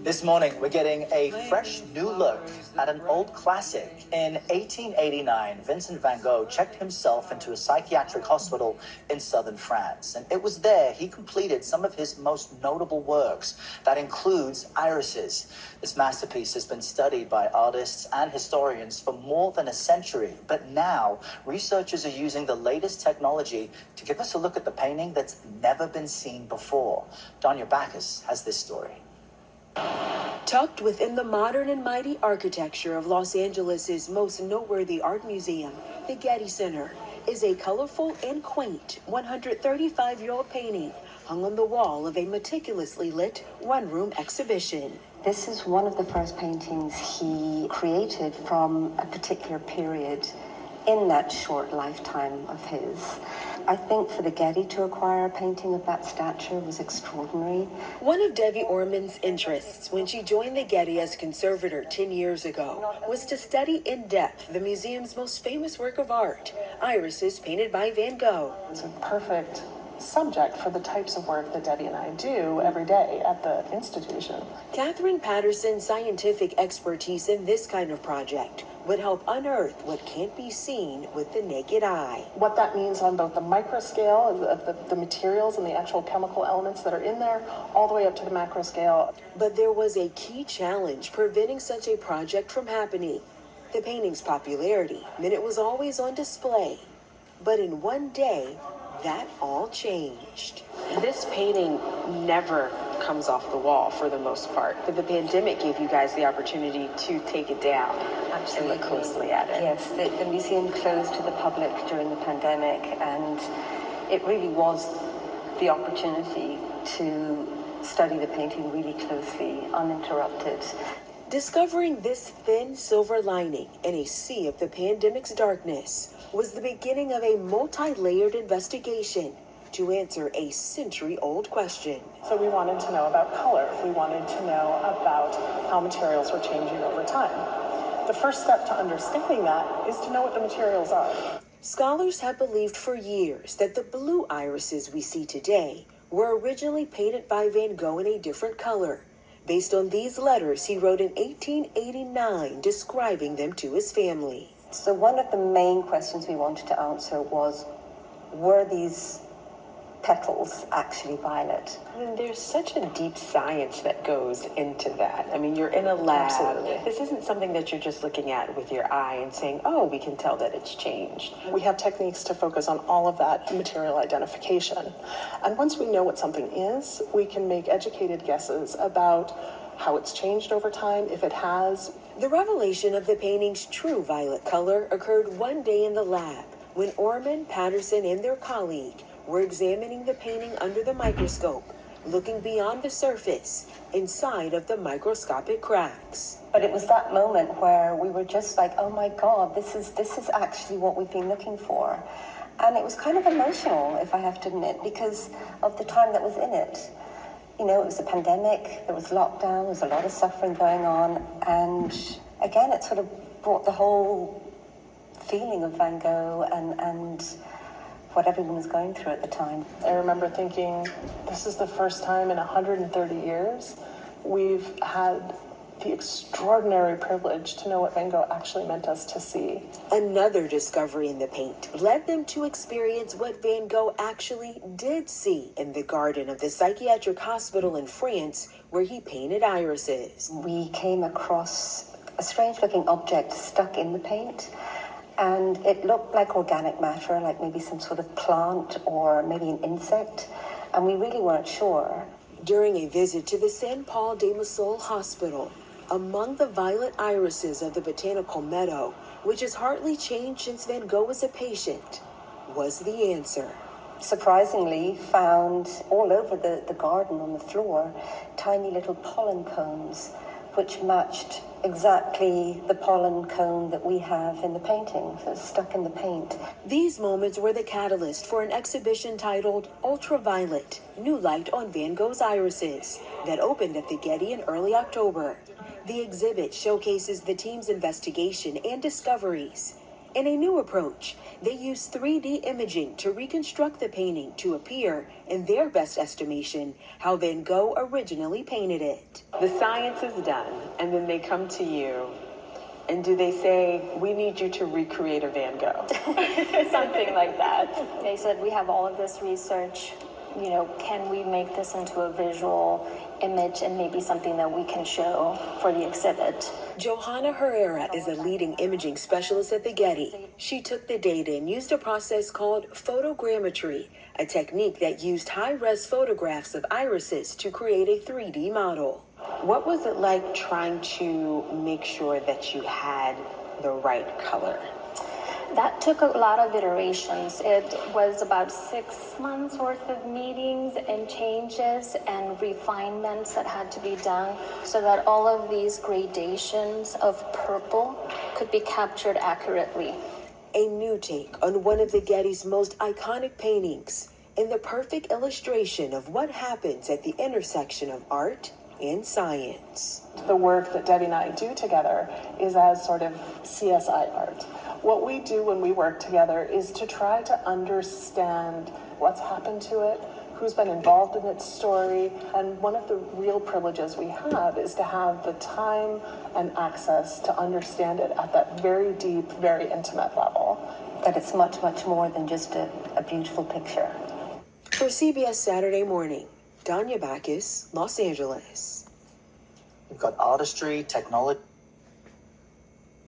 This morning, we're getting a fresh new look at an old classic. In 1889, Vincent van Gogh checked himself into a psychiatric hospital in southern France. And it was there he completed some of his most notable works. That includes irises. This masterpiece has been studied by artists and historians for more than a century. But now, researchers are using the latest technology to give us a look at the painting that's never been seen before. Danya Bacchus has this story. Tucked within the modern and mighty architecture of Los Angeles' most noteworthy art museum, the Getty Center is a colorful and quaint 135-year-old painting hung on the wall of a meticulously lit one-room exhibition. This is one of the first paintings he created from a particular period in that short lifetime of his. I think for the Getty to acquire a painting of that stature was extraordinary. One of Debbie Orman's interests when she joined the Getty as conservator 10 years ago was to study in depth the museum's most famous work of art, irises painted by Van Gogh. It's a perfect subject for the types of work that Debbie and I do every day at the institution. Catherine Patterson's scientific expertise in this kind of project would help unearth what can't be seen with the naked eye. What that means on both the micro scale of the materials and the actual chemical elements that are in there, all the way up to the macro scale. But there was a key challenge preventing such a project from happening. The painting's popularity meant it was always on display. But in one day, that all changed. This painting never comes off the wall for the most part. But the pandemic gave you guys the opportunity to take it down. Absolutely. And look closely at it. Yes, the museum closed to the public during the pandemic, and it really was the opportunity to study the painting really closely, uninterrupted. Discovering this thin silver lining in a sea of the pandemic's darkness was the beginning of a multi-layered investigation to answer a century-old question. So we wanted to know about color. We wanted to know about how materials were changing over time. The first step to understanding that is to know what the materials are. Scholars have believed for years that the blue irises we see today were originally painted by Van Gogh in a different color, based on these letters he wrote in 1889 describing them to his family. So one of the main questions we wanted to answer was, were these petals actually violet? And there's such a deep science that goes into that. I mean, you're in a lab. Absolutely. This isn't something that you're just looking at with your eye and saying, oh, we can tell that it's changed. We have techniques to focus on all of that material identification. And once we know what something is, we can make educated guesses about how it's changed over time, if it has. The revelation of the painting's true violet color occurred one day in the lab when Orman, Patterson, and their colleague were examining the painting under the microscope, looking beyond the surface, inside of the microscopic cracks. But it was that moment where we were just like, oh my God, this is actually what we've been looking for. And it was kind of emotional, if I have to admit, because of the time that was in it. You know, it was a pandemic, there was lockdown, there was a lot of suffering going on, and again, it sort of brought the whole feeling of Van Gogh and what everyone was going through at the time. I remember thinking, this is the first time in 130 years we've had the extraordinary privilege to know what Van Gogh actually meant us to see. Another discovery in the paint led them to experience what Van Gogh actually did see in the garden of the psychiatric hospital in France where he painted irises. We came across a strange-looking object stuck in the paint, and it looked like organic matter, like maybe some sort of plant or maybe an insect, and we really weren't sure. During a visit to the Saint Paul de Massol Hospital, among the violet irises of the botanical meadow, which has hardly changed since Van Gogh was a patient, was the answer. Surprisingly, found all over the garden on the floor, tiny little pollen cones, which matched exactly the pollen cone that we have in the painting, so it's stuck in the paint. These moments were the catalyst for an exhibition titled Ultraviolet, New Light on Van Gogh's Irises, that opened at the Getty in early October. The exhibit showcases the team's investigation and discoveries, In a new approach, they use 3D imaging to reconstruct the painting to appear, in their best estimation, how Van Gogh originally painted it. The science is done, and then they come to you, and do they say, we need you to recreate a Van Gogh? Something like that. They said, we have all of this research, you know, can we make this into a visual image and maybe something that we can show for the exhibit? Johanna Herrera is a leading imaging specialist at the Getty. She took the data and used a process called photogrammetry, a technique that used high-res photographs of irises to create a 3D model. What was it like trying to make sure that you had the right color? That took a lot of iterations. It was about 6 months worth of meetings and changes and refinements that had to be done so that all of these gradations of purple could be captured accurately. A new take on one of the Getty's most iconic paintings, and the perfect illustration of what happens at the intersection of art and science. The work that Debbie and I do together is as sort of CSI art. What we do when we work together is to try to understand what's happened to it, who's been involved in its story, and one of the real privileges we have is to have the time and access to understand it at that very deep, very intimate level. That it's much, much more than just a beautiful picture. For CBS Saturday Morning, Danya Bacchus, Los Angeles. You've got artistry, technology.